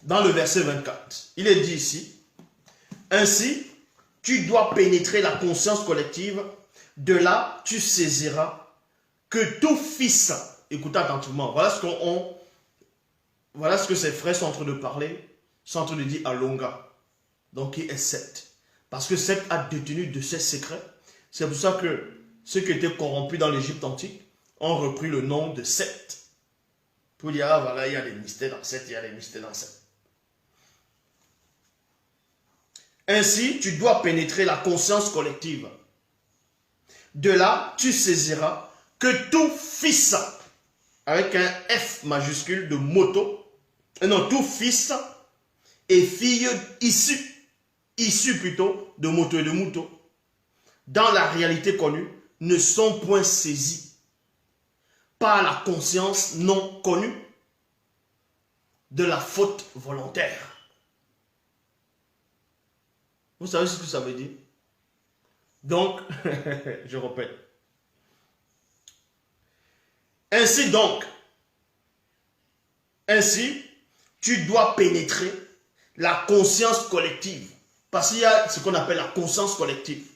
dans le verset 24, il est dit ici, ainsi, tu dois pénétrer la conscience collective, de là, tu saisiras que tout fils, écoutez attentivement, voilà ce que ses frères sont en train de parler, sont en train de dire à Longa, donc qui est Seth. Parce que Seth a détenu de ses secrets. C'est pour ça que ceux qui étaient corrompus dans l'Égypte antique ont repris le nom de Seth. Pour dire, ah voilà, il y a des mystères dans Seth, il y a des mystères dans Seth. Ainsi, tu dois pénétrer la conscience collective. De là, tu saisiras que tout fils, avec un F majuscule de moto, non, tout fils et fille issus plutôt de moto et de mouton, dans la réalité connue, ne sont point saisis par la conscience non connue de la faute volontaire. Vous savez ce que ça veut dire? Donc, je répète. Ainsi, tu dois pénétrer la conscience collective. Parce qu'il y a ce qu'on appelle la conscience collective.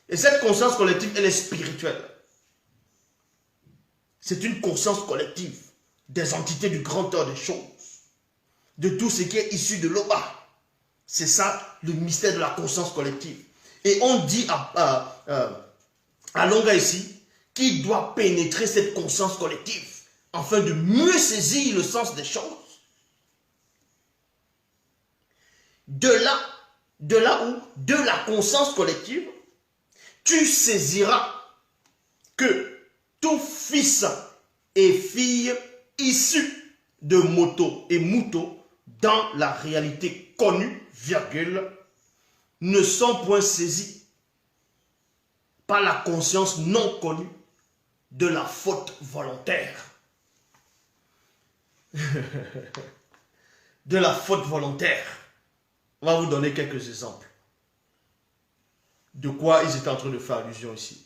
Et cette conscience collective, elle est spirituelle. C'est une conscience collective des entités du grand ordre des choses. De tout ce qui est issu de l'Oba. C'est ça le mystère de la conscience collective. Et on dit à Longa ici qu'il doit pénétrer cette conscience collective afin de mieux saisir le sens des choses. De la conscience collective, tu saisiras que tout fils et fille issus de moto et mouton dans la réalité connue, virgule, ne sont point saisis par la conscience non connue de la faute volontaire. De la faute volontaire. On va vous donner quelques exemples. De quoi ils étaient en train de faire allusion ici.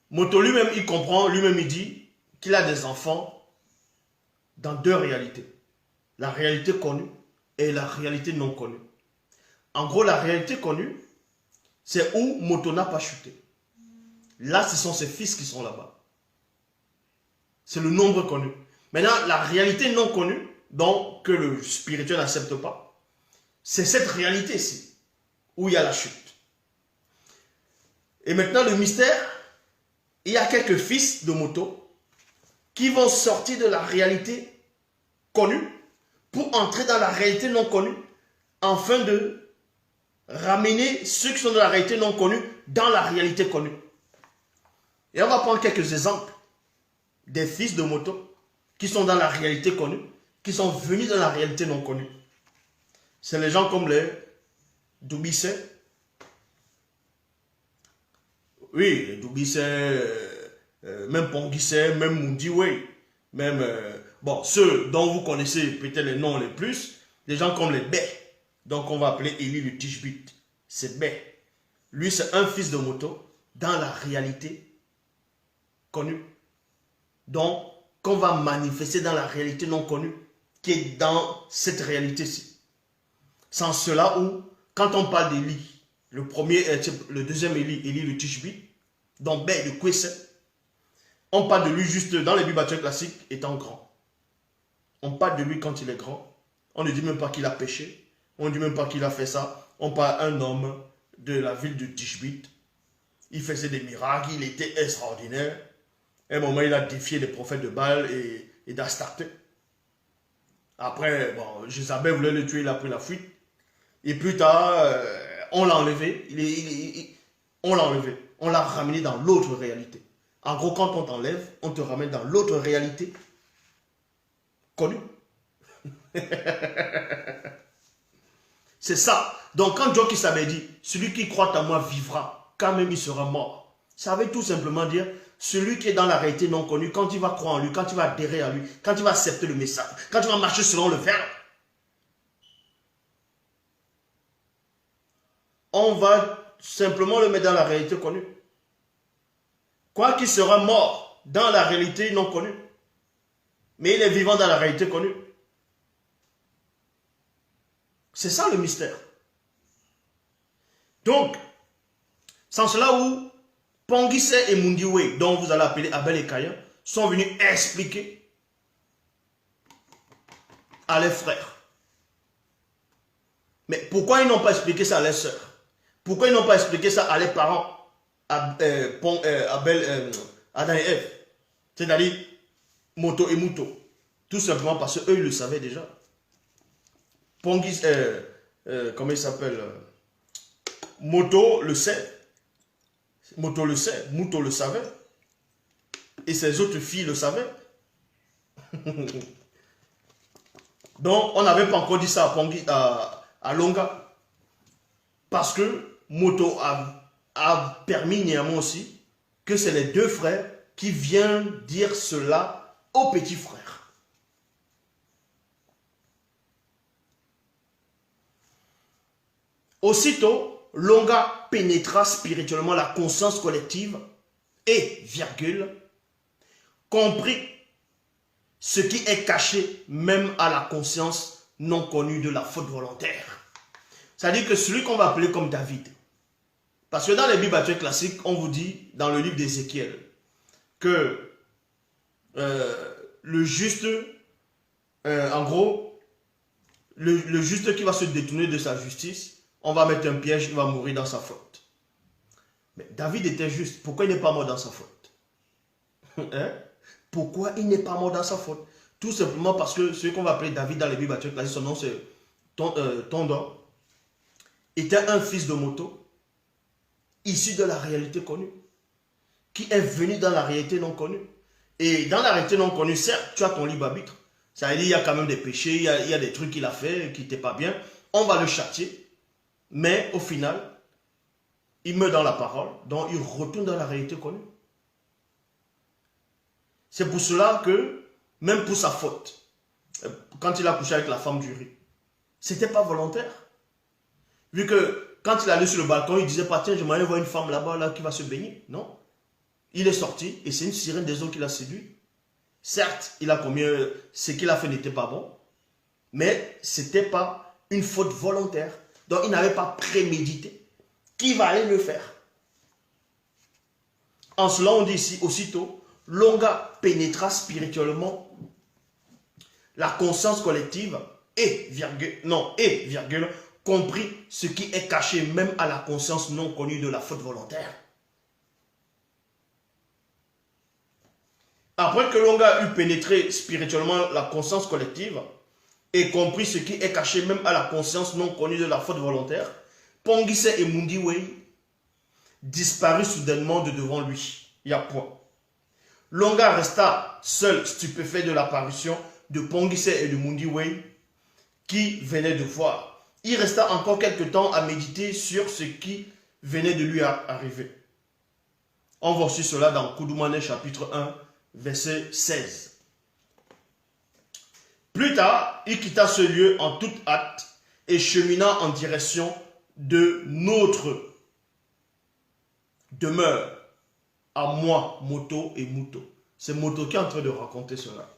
Moto lui-même, il comprend, lui-même il dit qu'il a des enfants dans deux réalités. La réalité connue et la réalité non connue. En gros, la réalité connue, c'est où Moto n'a pas chuté. Là, ce sont ses fils qui sont là-bas. C'est le nombre connu. Maintenant, la réalité non connue, donc que le spirituel n'accepte pas, c'est cette réalité-ci, où il y a la chute. Et maintenant, le mystère, il y a quelques fils de Moto qui vont sortir de la réalité connue pour entrer dans la réalité non connue, afin de ramener ceux qui sont dans la réalité non connue dans la réalité connue. Et on va prendre quelques exemples des fils de Moto qui sont dans la réalité connue, qui sont venus dans la réalité non connue. C'est les gens comme les Doubissé. Oui, les Doubissé, même Ponguissé, même Moundiwe, même, bon, ceux dont vous connaissez peut-être les noms les plus, des gens comme les Bé. Donc on va appeler Élie le Tishbit. C'est Bé. Lui, c'est un fils de Moto dans la réalité connue. Donc, qu'on va manifester dans la réalité non connue, qui est dans cette réalité-ci. Sans cela où, quand on parle d'Élie, le deuxième Élie, Élie le Tishbit, dans Bé de Kwese, on parle de lui juste dans les Bibles classiques étant grand. On parle de lui quand il est grand. On ne dit même pas qu'il a péché. On ne dit même pas qu'il a fait ça. On parle d'un homme de la ville de Tishbit. Il faisait des miracles, il était extraordinaire. À un moment, il a défié les prophètes de Baal et d'Astarté. Après, bon, Jézabel voulait le tuer, il a pris la fuite. Et plus tard, on l'a enlevé. On l'a enlevé. On l'a ramené dans l'autre réalité. En gros, quand on t'enlève, on te ramène dans l'autre réalité connue. C'est ça. Donc, quand Joe Kissabe dit, celui qui croit en moi vivra, quand même il sera mort. Ça veut tout simplement dire, celui qui est dans la réalité non connue, quand il va croire en lui, quand il va adhérer à lui, quand il va accepter le message, quand il va marcher selon le verbe, on va simplement le mettre dans la réalité connue. Quoi qu'il sera mort dans la réalité non connue, mais il est vivant dans la réalité connue. C'est ça le mystère. Donc, sans cela où Pongise et Mundiwe, dont vous allez appeler Abel et Caïn, sont venus expliquer à leurs frères. Mais pourquoi ils n'ont pas expliqué ça à leurs sœurs? Pourquoi ils n'ont pas expliqué ça à leurs parents, Abel, Adam et Ève? C'est-à-dire Moto et Muto. Tout simplement parce qu'eux, ils le savaient déjà. Pongis, comment il s'appelle? Moto le sait. Moto le sait. Muto le savait. Et ses autres filles le savaient. Donc, on n'avait pas encore dit ça à Longa. Parce que Moto a permis néanmoins aussi que c'est les deux frères qui viennent dire cela au petit frère. Aussitôt, Longa pénétra spirituellement la conscience collective et, virgule, comprit ce qui est caché même à la conscience non connue de la faute volontaire. C'est-à-dire que celui qu'on va appeler comme David, parce que dans les Bibles actuelles classiques, on vous dit, dans le livre d'Ézéchiel, que le juste, en gros, le juste qui va se détourner de sa justice, on va mettre un piège, il va mourir dans sa faute. Mais David était juste, pourquoi il n'est pas mort dans sa faute? Hein? Pourquoi il n'est pas mort dans sa faute? Tout simplement parce que celui qu'on va appeler David dans les Bibles actuelles classiques, son nom c'est Tondor, était un fils de Moto, issu de la réalité connue, qui est venu dans la réalité non connue. Et dans la réalité non connue, certes, tu as ton libre arbitre. Ça veut dire qu'il y a quand même des péchés, il y a des trucs qu'il a fait qui n'étaient pas bien. On va le châtier. Mais au final, il meurt dans la parole, donc il retourne dans la réalité connue. C'est pour cela que, même pour sa faute, quand il a couché avec la femme du riz, ce n'était pas volontaire. Vu que quand il allait sur le balcon, il disait pas, tiens, je m'en vais voir une femme là-bas là, qui va se baigner. Non. Il est sorti et c'est une sirène des eaux qui l'a séduit. Certes, il a commis ce qu'il a fait n'était pas bon, mais ce n'était pas une faute volontaire. Donc il n'avait pas prémédité. Qui va aller le faire? En cela, on dit ici, aussitôt, Longa pénétra spirituellement la conscience collective et, virgule, comprit ce qui est caché même à la conscience non connue de la faute volontaire. Après que Longa eut pénétré spirituellement la conscience collective et compris ce qui est caché même à la conscience non connue de la faute volontaire, Pongise et Mundiwe disparut soudainement de devant lui. Il y a point. Longa resta seul, stupéfait de l'apparition de Pongise et de Mundiwe qui venaient de voir. Il resta encore quelque temps à méditer sur ce qui venait de lui arriver. On voit aussi cela dans Koudoumane chapitre 1, verset 16. Plus tard, il quitta ce lieu en toute hâte et chemina en direction de notre demeure, à moi, Moto et Muto. C'est Moto qui est en train de raconter cela.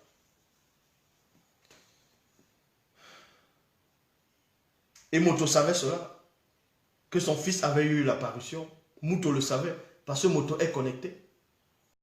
Et Moto savait cela, que son fils avait eu l'apparition. Muto le savait, parce que Moto est connecté.